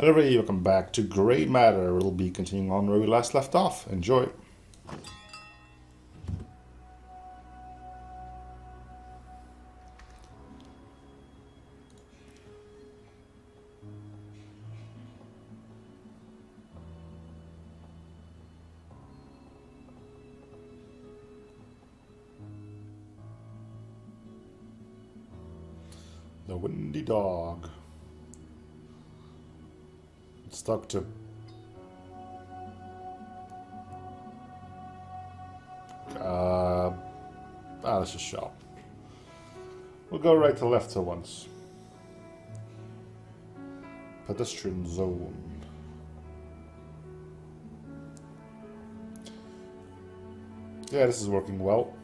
Hello everybody, welcome back to Grey Matter. We'll be continuing on where we last left off. Enjoy. The Windy Dog. Stuck to let's just shop. We'll go right to left to once. Pedestrian zone. Yeah, this is working well.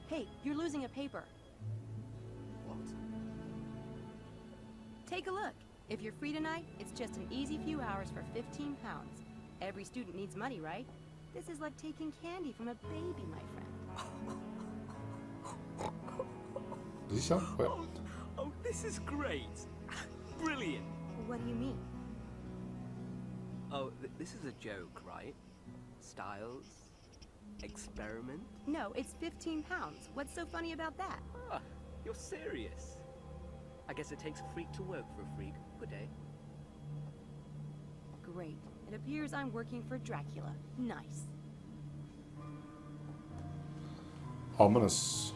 Hey, you're losing a paper. What? Take a look. If you're free tonight, it's just an easy few hours for 15 pounds. Every student needs money, right? This is like taking candy from a baby, my friend. Does he sound well? Oh, this is great. Brilliant. What do you mean? Oh, this is a joke, right? Styles? Experiment? No, it's 15 pounds. What's so funny about that? Ah, you're serious. I guess it takes a freak to work for a freak. Good day. Great. It appears I'm working for Dracula. Nice. Ominous.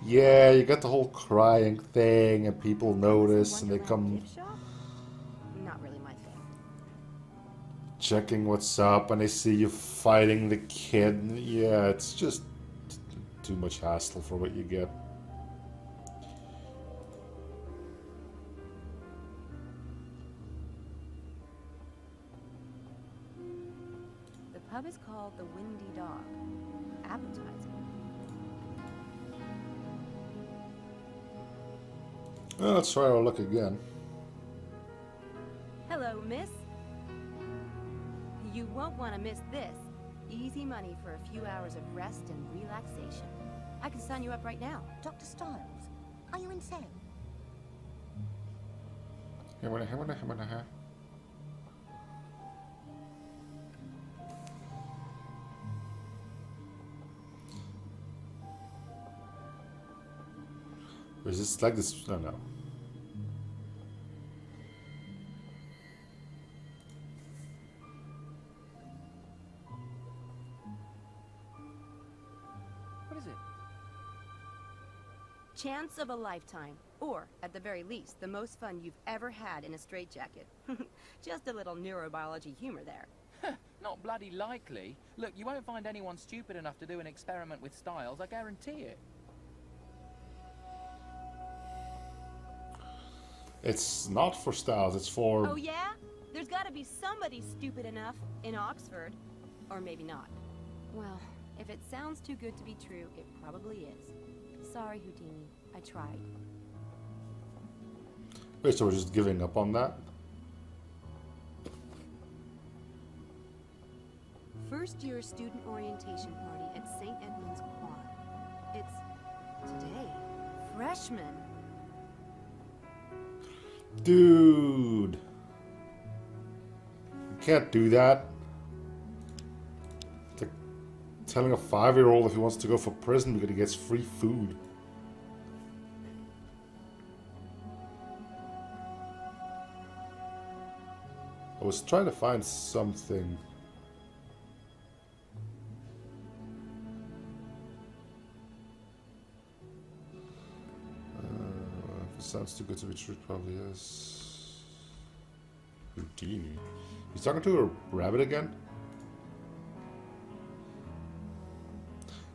Yeah, you got the whole crying thing, and people notice, and they come Gift shop? Not really my thing. checking what's up, and they see you fighting the kid. Yeah, it's just too much hassle for what you get. The pub is called the Windy Dog. Appetizing. Well, let's try our luck again. Hello, miss. You won't want to miss this. Easy money for a few hours of rest and relaxation. I can sign you up right now. Dr. Styles, are you insane? Or is this like this? No, no. What is it? Chance of a lifetime. Or, at the very least, the most fun you've ever had in a straitjacket. Just a little neurobiology humor there. Not bloody likely. Look, you won't find anyone stupid enough to do an experiment with Styles, I guarantee it. It's not for Styles, it's for... Oh yeah? There's gotta be somebody stupid enough in Oxford. Or maybe not. Well, if it sounds too good to be true, it probably is. Sorry, Houdini. I tried. Wait, so we're just giving up on that? First year student orientation party at St. Edmund's Quad. It's today. Freshmen. Dude! You can't do that. It's like telling a 5-year-old if he wants to go for prison because he gets free food. I was trying to find something. If it sounds too good to be true, it probably is. Houdini. He's talking to a rabbit again?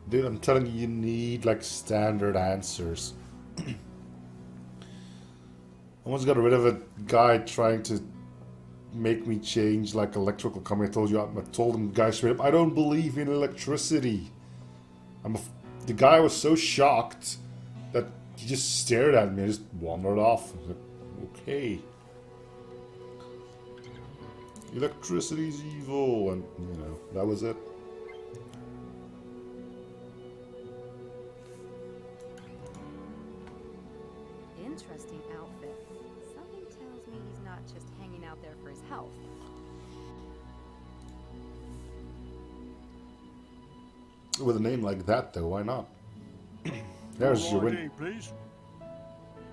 Dude, I'm telling you, you need like standard answers. I almost got rid of a guy trying to make me change like electrical company. I told him, guy straight up, I don't believe in electricity. The guy was so shocked that he just stared at me and just wandered off. I was like, okay. Electricity's evil, and you know, that was it. interesting outfit. Something tells me he's not just hanging out there for his health. With a name like that, though, why not? There's your ID, win. please.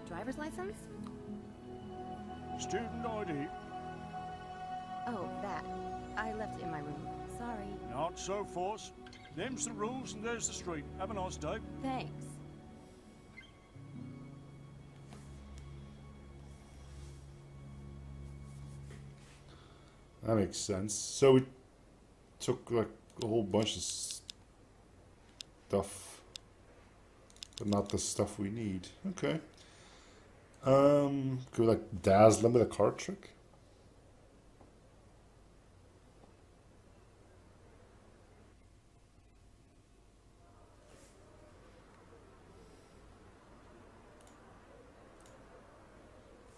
Driver's license? Student ID. Oh, that. I left it in my room. Sorry. Not so force. Them's the rules and there's the street. Have a nice day. Thanks. That makes sense. So we took like a whole bunch of stuff, but not the stuff we need. Okay. Could we like dazzle them with a card trick?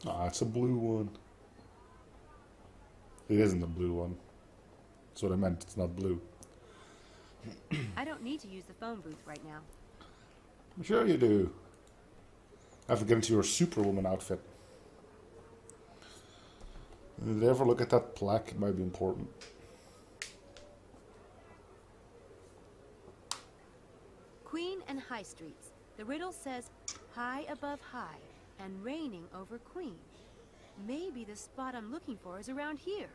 Ah, it's a blue one. It isn't a blue one. That's what I meant. It's not blue. I don't need to use the phone booth right now. I'm sure you do. I have to get into your Superwoman outfit. Did you ever look at that plaque? It might be important. Queen and High Streets. The riddle says, high above high and reigning over Queen. Maybe the spot I'm looking for is around here.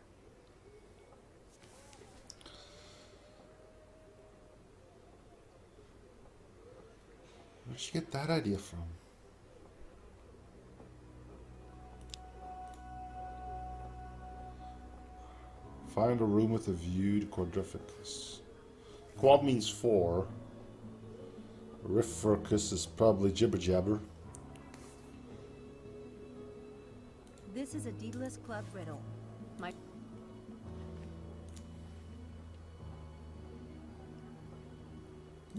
Where'd you get that idea from? Find a room with a view to quadrificus. Quad means 4. Rifurcus is probably jibber jabber. This is a Daedalus Club riddle. My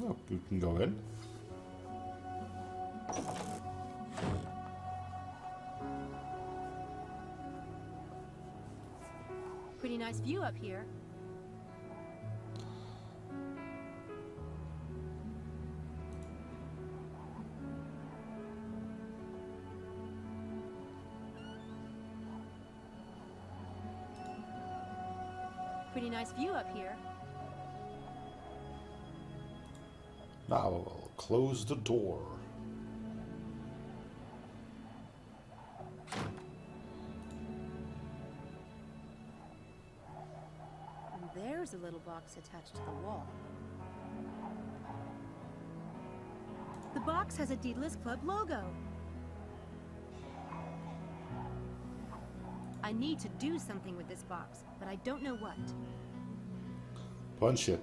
Oh, you can go in. pretty nice view up here. Pretty nice view up here. Now we'll close the door. And there's a little box attached to the wall. The box has a Daedalus Club logo. I need to do something with this box, but I don't know what. Punch it.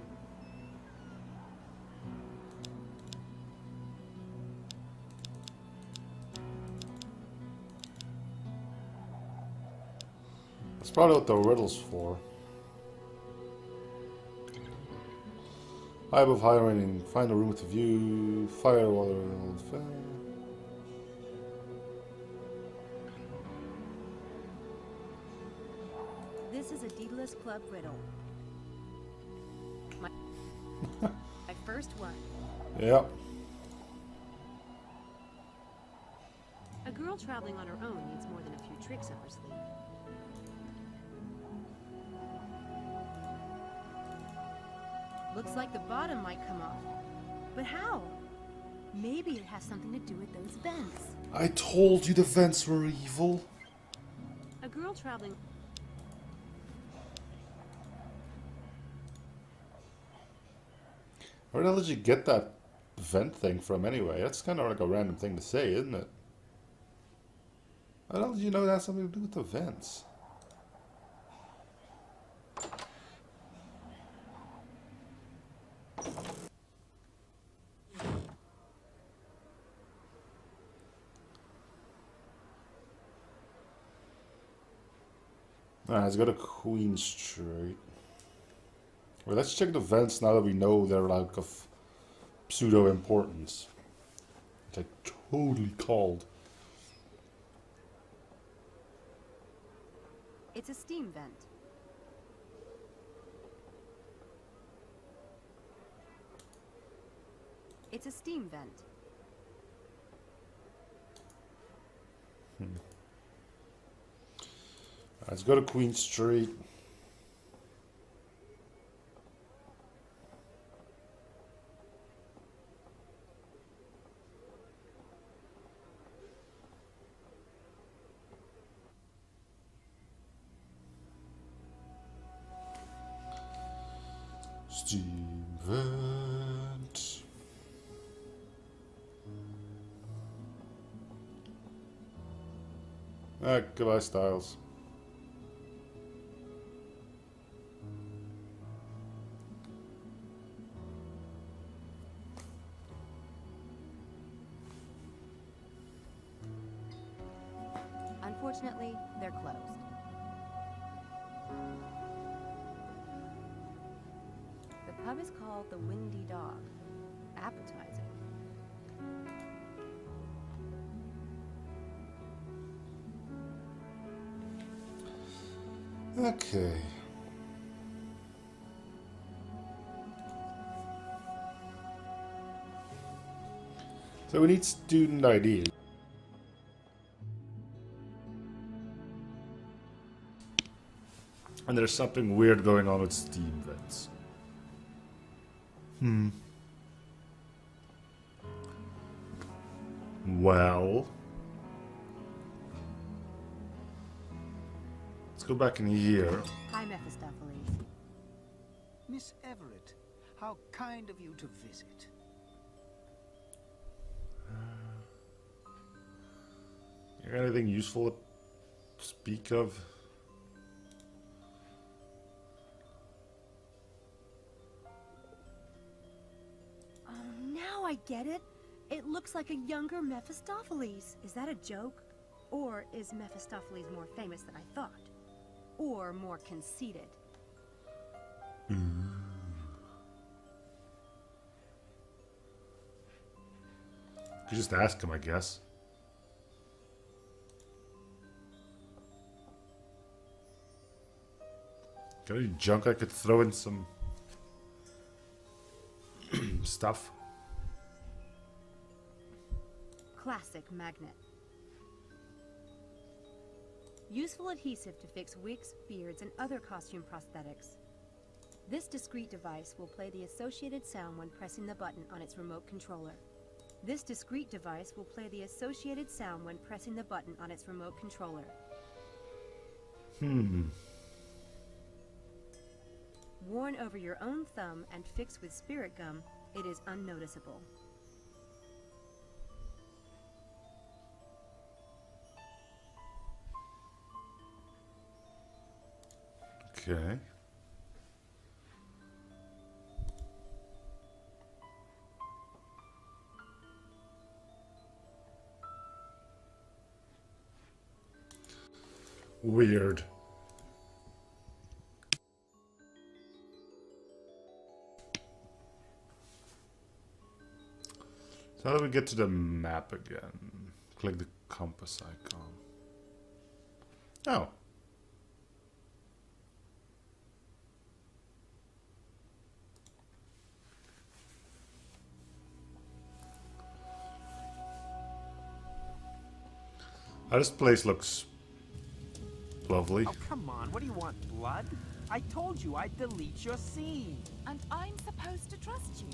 That's probably what the riddle's for. High above high raining. Find a room with a view. Fire water. This is a Daedalus Club riddle. My first one. Yep. A girl traveling on her own needs more than a few tricks up her sleeve. Looks like the bottom might come off. But how? Maybe it has something to do with those vents. I told you the vents were evil. A girl traveling... Where the hell did you get that vent thing from anyway? That's kind of like a random thing to say, isn't it? How the hell did you know that has something to do with the vents? Alright, let's go to Queen Street. Well, let's check the vents now that we know they're like of pseudo importance. Which I totally called. It's a steam vent. It's a steam vent. Let's go to Queen Street. Steam vent. Goodbye, Styles. Unfortunately, they're closed. The pub is called the Windy Dog. Appetizing. Okay. So we need student ID. And there's something weird going on with Steam vents. Well. Let's go back in here. Hi, Mephistopheles. Miss Everett, how kind of you to visit. You got anything useful to speak of? Oh, now I get it. It looks like a younger Mephistopheles. Is that a joke? Or is Mephistopheles more famous than I thought? Or more conceited? Could just ask him, I guess. Got any junk I could throw in some stuff? Classic magnet. Useful adhesive to fix wigs, beards, and other costume prosthetics. This discrete device will play the associated sound when pressing the button on its remote controller. This discrete device will play the associated sound when pressing the button on its remote controller. Worn over your own thumb and fixed with spirit gum, it is unnoticeable. Okay. Weird. So how do we get to the map again? Click the compass icon. Oh. This place looks lovely. Oh, come on. What do you want, blood? I told you I'd delete your scene. And I'm supposed to trust you.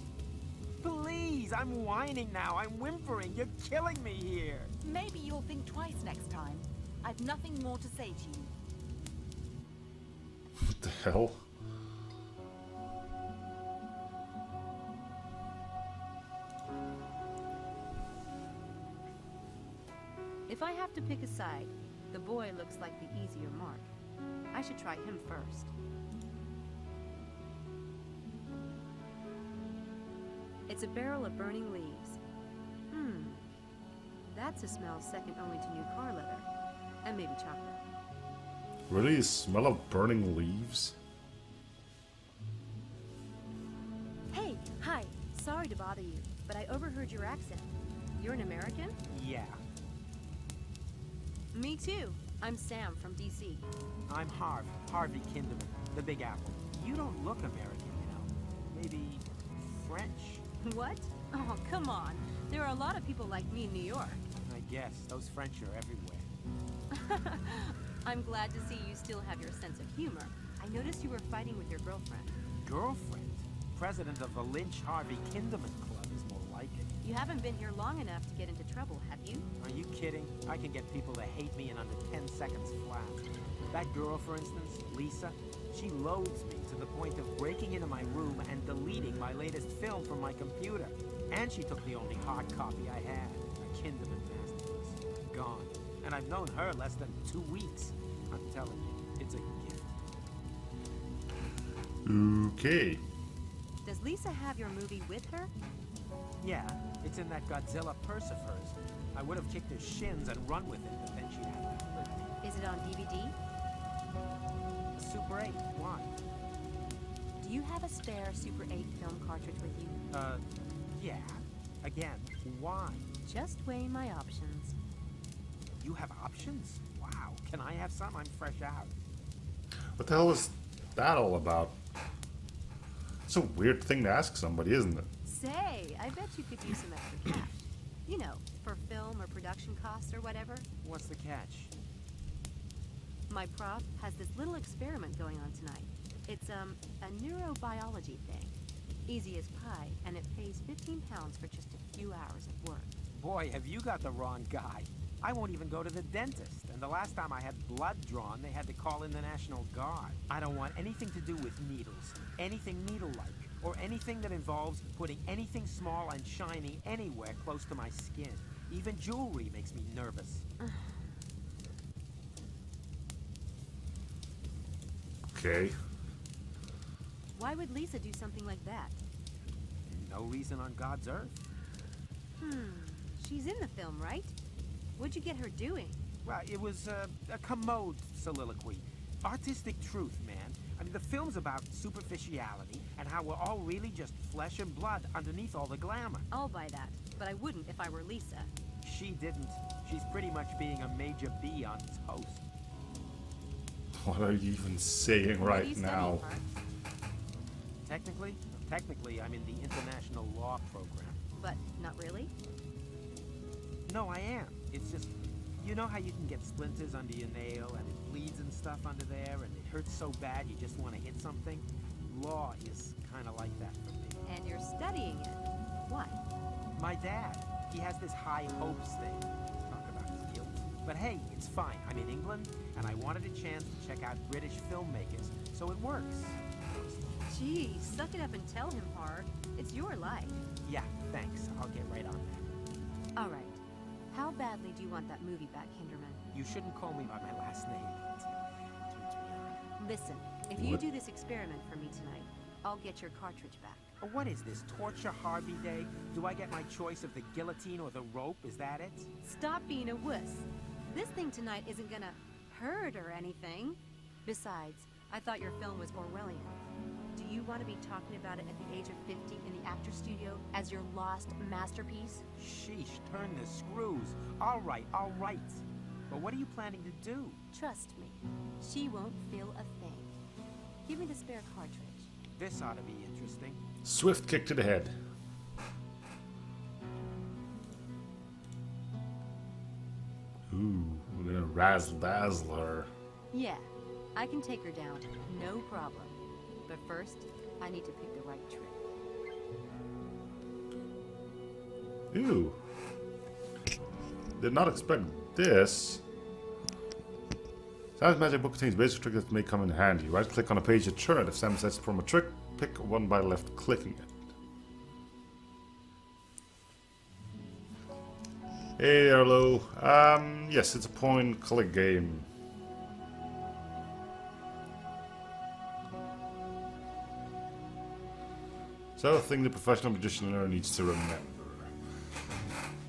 Please, I'm whining now. I'm whimpering. You're killing me here. Maybe you'll think twice next time. I've nothing more to say to you. What the hell? If I have to pick a side, the boy looks like the easier mark. I should try him first. It's a barrel of burning leaves. That's a smell second only to new car leather. And maybe chocolate. Really? The smell of burning leaves? Hey, hi. Sorry to bother you, but I overheard your accent. You're an American? Yeah. Me too. I'm Sam from DC. I'm Harvey Kinderman, the Big Apple. You don't look American, you know. Maybe French? What? Oh, come on. There are a lot of people like me in New York. I guess. Those French are everywhere. I'm glad to see you still have your sense of humor. I noticed you were fighting with your girlfriend. Girlfriend? President of the Lynch Harvey Kinderman Club is more like it. You haven't been here long enough to get into trouble, have you? Are you kidding? I can get people to hate me in under 10 seconds flat. That girl, for instance, Lisa, she loathes me to the point of breaking into my room and deleting my latest film from my computer. And she took the only hard copy I had, a Kinderman masterpiece. Gone. And I've known her less than 2 weeks. I'm telling you, it's a gift. Okay. Does Lisa have your movie with her? Yeah, it's in that Godzilla purse of hers. I would have kicked her shins and run with it, but then she'd have to hurt me. Is it on DVD? Super 8, why? Do you have a spare Super 8 film cartridge with you? Yeah. Again, why? Just weighing my options. You have options? Wow. Can I have some? I'm fresh out. What the hell is that all about? It's a weird thing to ask somebody, isn't it? Say, I bet you could use some extra cash. You know, for film or production costs or whatever. What's the catch? My prof has this little experiment going on tonight. It's, a neurobiology thing. Easy as pie, and it pays 15 pounds for just a few hours of work. Boy, have you got the wrong guy. I won't even go to the dentist, and the last time I had blood drawn, they had to call in the National Guard. I don't want anything to do with needles, anything needle-like, or anything that involves putting anything small and shiny anywhere close to my skin. Even jewelry makes me nervous. Okay. Why would Lisa do something like that? No reason on God's earth. She's in the film, right? What'd you get her doing? Well, it was a commode soliloquy. Artistic truth, man. I mean, the film's about superficiality and how we're all really just flesh and blood underneath all the glamour. I'll buy that, but I wouldn't if I were Lisa. She didn't. She's pretty much being a major B on toast. What are you even saying What are right you now? studying, Mark? Technically, I'm in the international law program. But not really? No, I am. It's just, you know how you can get splinters under your nail and it bleeds and stuff under there and it hurts so bad you just want to hit something? Law is kind of like that for me. And you're studying it. Why? My dad, he has this high hopes thing. Talk about his guilt. But hey, it's fine. I'm in England and I wanted a chance to check out British filmmakers, so it works. Gee, suck it up and tell him, Hard. It's your life. Yeah, thanks. I'll get right on that. All right. How badly do you want that movie back, Kinderman? You shouldn't call me by my last name. It turns me on. Listen, if you What? do this experiment for me tonight, I'll get your cartridge back. What is this, Torture Harvey Day? Do I get my choice of the guillotine or the rope? Is that it? Stop being a wuss. This thing tonight isn't gonna hurt or anything. Besides, I thought your film was Orwellian. Do you want to be talking about it at the age of 50 in the actor studio as your lost masterpiece? Sheesh, turn the screws. All right. But what are you planning to do? Trust me, she won't feel a thing. Give me the spare cartridge. This ought to be interesting. Swift kick to the head. Ooh, we're gonna razzle dazzle her. Yeah, I can take her down, no problem. But first, I need to pick the right trick. Ooh. Did not expect this. Sam's magic book contains basic tricks that may come in handy. Right click on a page to turn it. If Sam sets to perform a trick, pick one by left clicking it. Hey there, Lo. Yes, it's a point click game. So, a thing the professional magician learner needs to remember.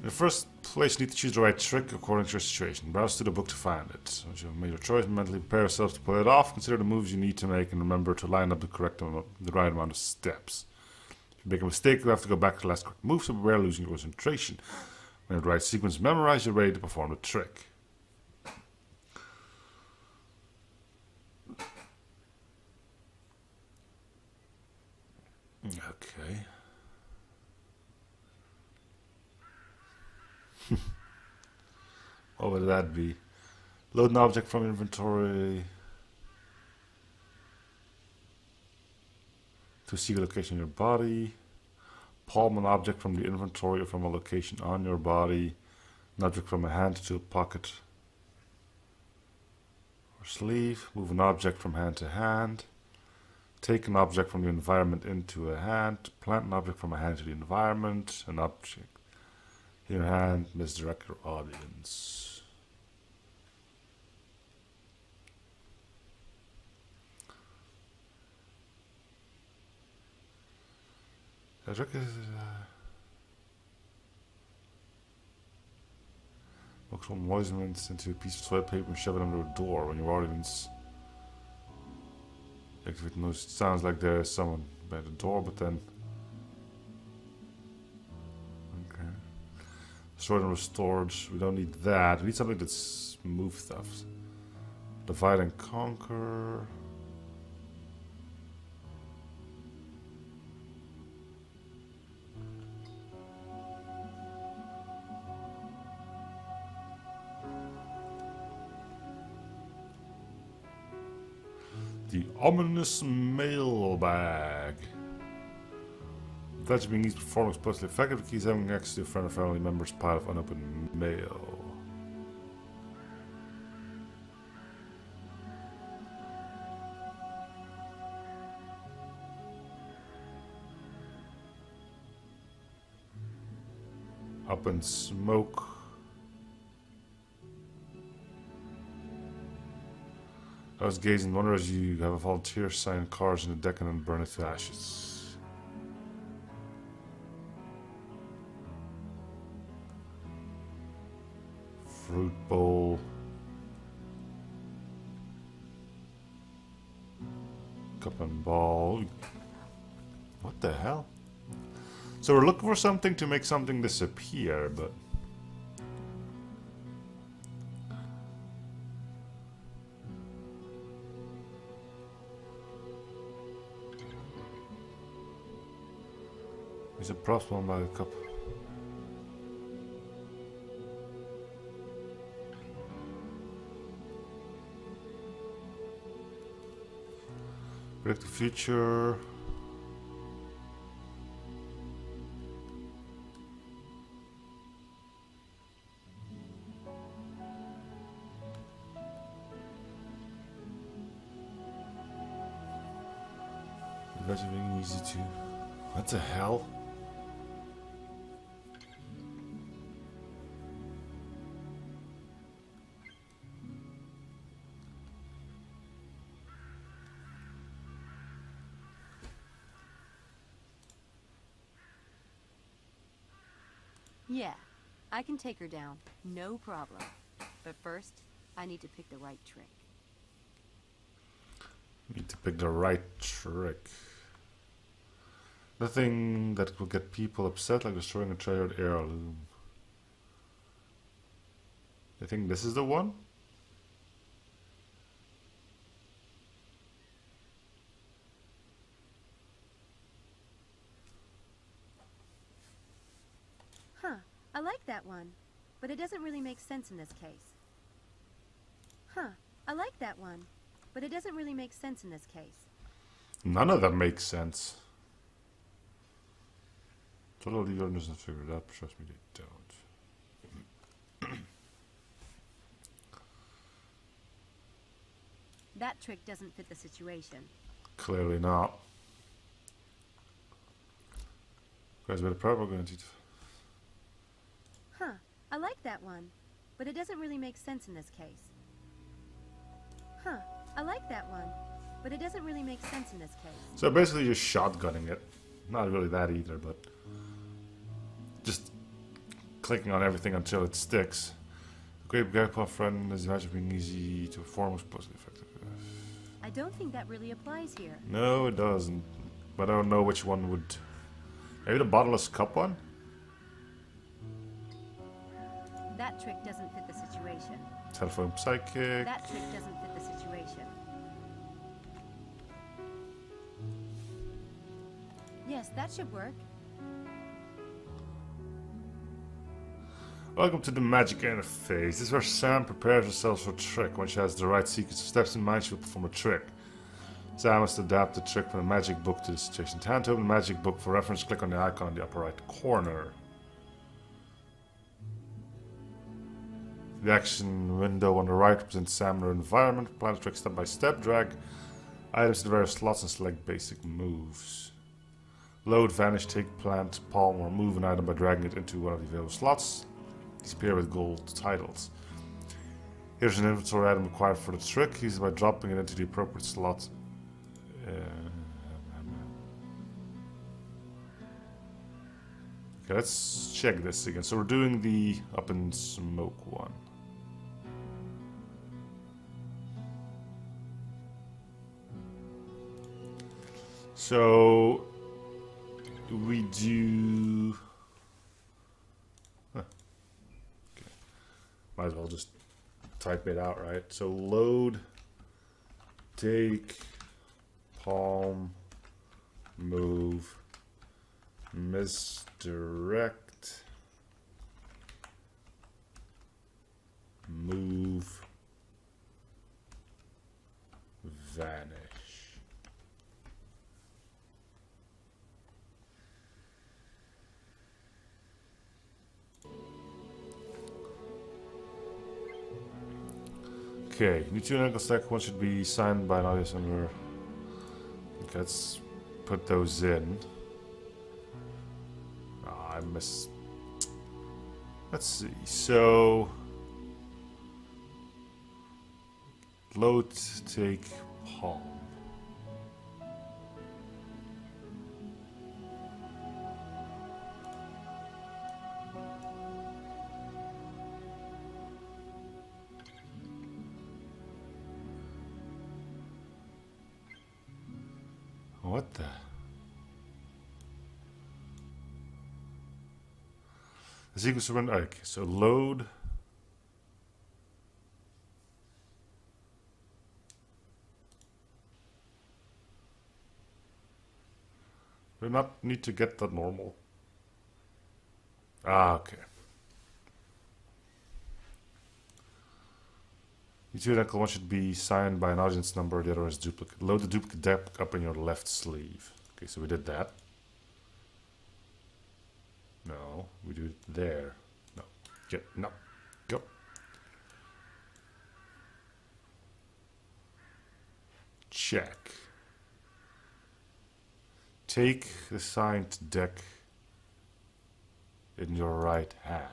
In the first place, you need to choose the right trick according to your situation. Browse through the book to find it. Once you have made your choice, mentally prepare yourself to pull it off. Consider the moves you need to make and remember to line up the right amount of steps. If you make a mistake, you have to go back to the last correct move, so beware losing your concentration. When you have the right sequence memorized, you're ready to perform the trick. Okay. What would that be? Load an object from inventory to see a location in your body. Palm an object from the inventory or from a location on your body. An object from a hand to a pocket or sleeve. Move an object from hand to hand. Take an object from the environment into a hand. Plant an object from a hand to the environment. An object in your hand. Misdirect your audience. Look some moistenment into a piece of toilet paper and shove it under a door when your audience activate noise. It sounds like there's someone by the door, but then okay. Stored and restored. We don't need that. We need something that's move stuff. Divide and conquer. The Ominous Mailbag. That's being used to perform explicitly effective. The keys having access to a friend or family member's pile of unopened mail. Up in smoke. I was gazing in wonder as you have a volunteer sign cars in the deck and then burn it to ashes. Fruit bowl. Cup and ball. What the hell? So we're looking for something to make something disappear, but is a problem by a cup. Predict the future. That's being easy to. What the hell? Yeah, I can take her down. No problem. But first, I need to pick the right trick. Need to pick the right trick. Nothing that will get people upset, like destroying a treasured heirloom. I think this is the one. Huh, I like that one. But it doesn't really make sense in this case. Huh, I like that one. But it doesn't really make sense in this case. None of them makes sense. Totally doesn't figure it out, but trust me, they don't. That trick doesn't fit the situation. Clearly not. Guys, we're probably going to. Huh, I like that one. But it doesn't really make sense in this case. Huh, I like that one. But it doesn't really make sense in this case. So basically just shotgunning it. Not really that either, but just clicking on everything until it sticks. The great grandpa friend is magic being easy to perform was supposed to be effective. I don't think that really applies here. No, it doesn't. But I don't know which one would. Maybe the bottomless cup one? That trick doesn't fit the situation. Telephone psychic. That trick doesn't fit the situation. Yes, that should work. Welcome to the magic interface. This is where Sam prepares herself for a trick. When she has the right sequence of steps in mind, she will perform a trick. Sam must adapt the trick from the magic book to the situation. Time to open the magic book. For reference, click on the icon in the upper right corner. The action window on the right represents Sam and her environment. Plan the trick step by step. Drag items to the various slots and select basic moves. Load, vanish, take, plant, palm, or move an item by dragging it into one of the available slots. Disappear with gold titles. Here's an inventory item required for the trick. Use it by dropping it into the appropriate slot. Okay, let's check this again. So we're doing the up in smoke one. So we do. Okay. Might as well just type it out, right? So load, take, palm, move, misdirect, move, vanish. Okay, new tune ankle stack one should be signed by an audience member. Okay, let's put those in. I missed. Let's see. So load, take, palm. What the? The sequence of okay, so load. Do not need to get that normal. Ah, okay. Utility ankle one should be signed by an audience number, the other is duplicate. Load the duplicate deck up in your left sleeve. Okay, so we did that. No, we do it there. No, get no, go. Check. Take the signed deck in your right hand.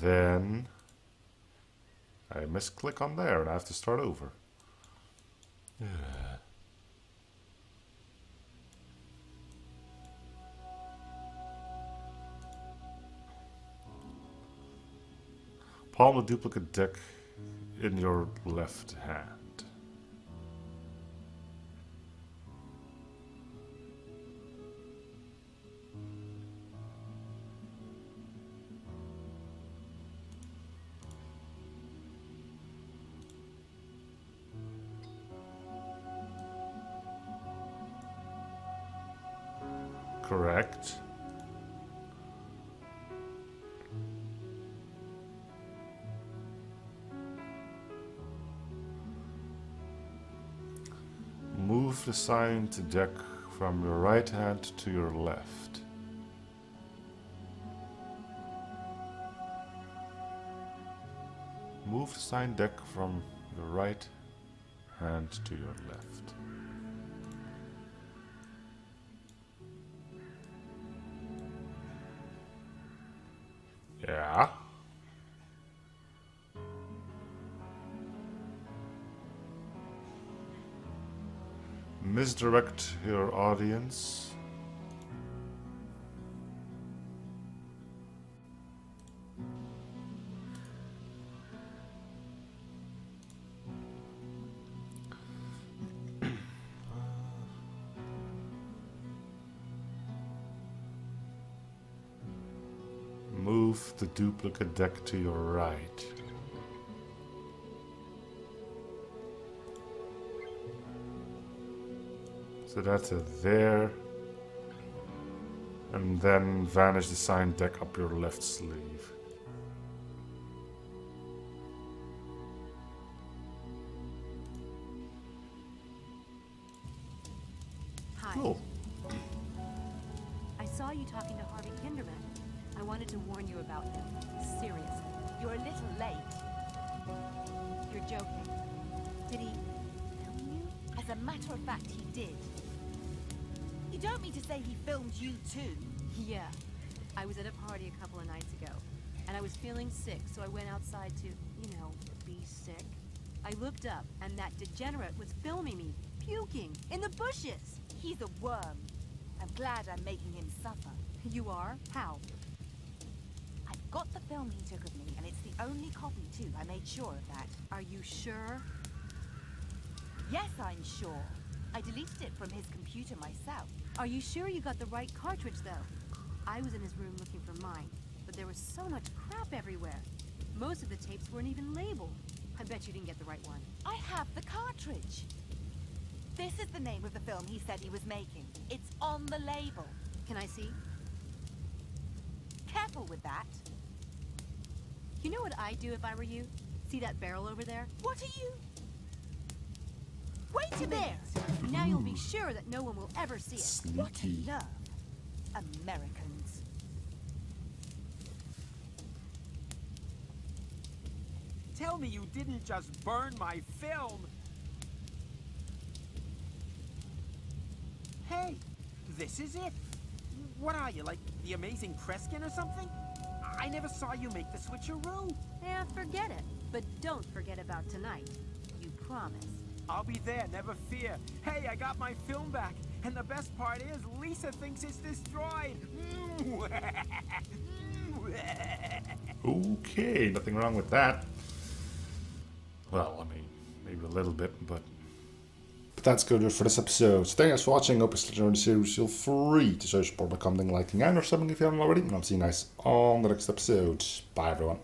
Then I misclick on there and I have to start over. Palm the duplicate deck in your left hand. Correct. Move the signed deck from your right hand to your left. Move the signed deck from your right hand to your left. Yeah. Misdirect your audience. Move the duplicate deck to your right. So that's there. And then vanish the sign deck up your left sleeve. Hi. Cool. I saw you talking to Harvey Kinderman. I wanted to warn you about him. Seriously. You're a little late. You're joking. Did he film you? As a matter of fact, he did. You don't mean to say he filmed you too? Yeah. I was at a party a couple of nights ago, and I was feeling sick, so I went outside to, be sick. I looked up, and that degenerate was filming me, puking, in the bushes. He's a worm. I'm glad I'm making him suffer. You are? How? I've got the film he took of me, and it's the only copy too. I made sure of that. Are you sure? Yes, I'm sure. I deleted it from his computer myself. Are you sure you got the right cartridge, though? I was in his room looking for mine, but there was so much crap everywhere. Most of the tapes weren't even labeled. I bet you didn't get the right one. I have the cartridge. This is the name of the film he said he was making. It's on the label. Can I see? Careful with that. You know what I'd do if I were you? See that barrel over there? What are you? Wait a There! minute! Now you'll be sure that no one will ever see it. What a Sneaky. love. Americans. Tell me you didn't just burn my film! Hey, this is it? What are you, like the amazing Kreskin or something? I never saw you make the switcheroo. Yeah, forget it. But don't forget about tonight. You promise. I'll be there, never fear. Hey, I got my film back. And the best part is, Lisa thinks it's destroyed. Okay, nothing wrong with that. Well, I mean, maybe a little bit, but that's going to do it for this episode. So thanks for watching. Hope you enjoyed the series. Feel free to show support by commenting, liking, and or subbing if you haven't already. And I'll see you guys on the next episode. Bye, everyone.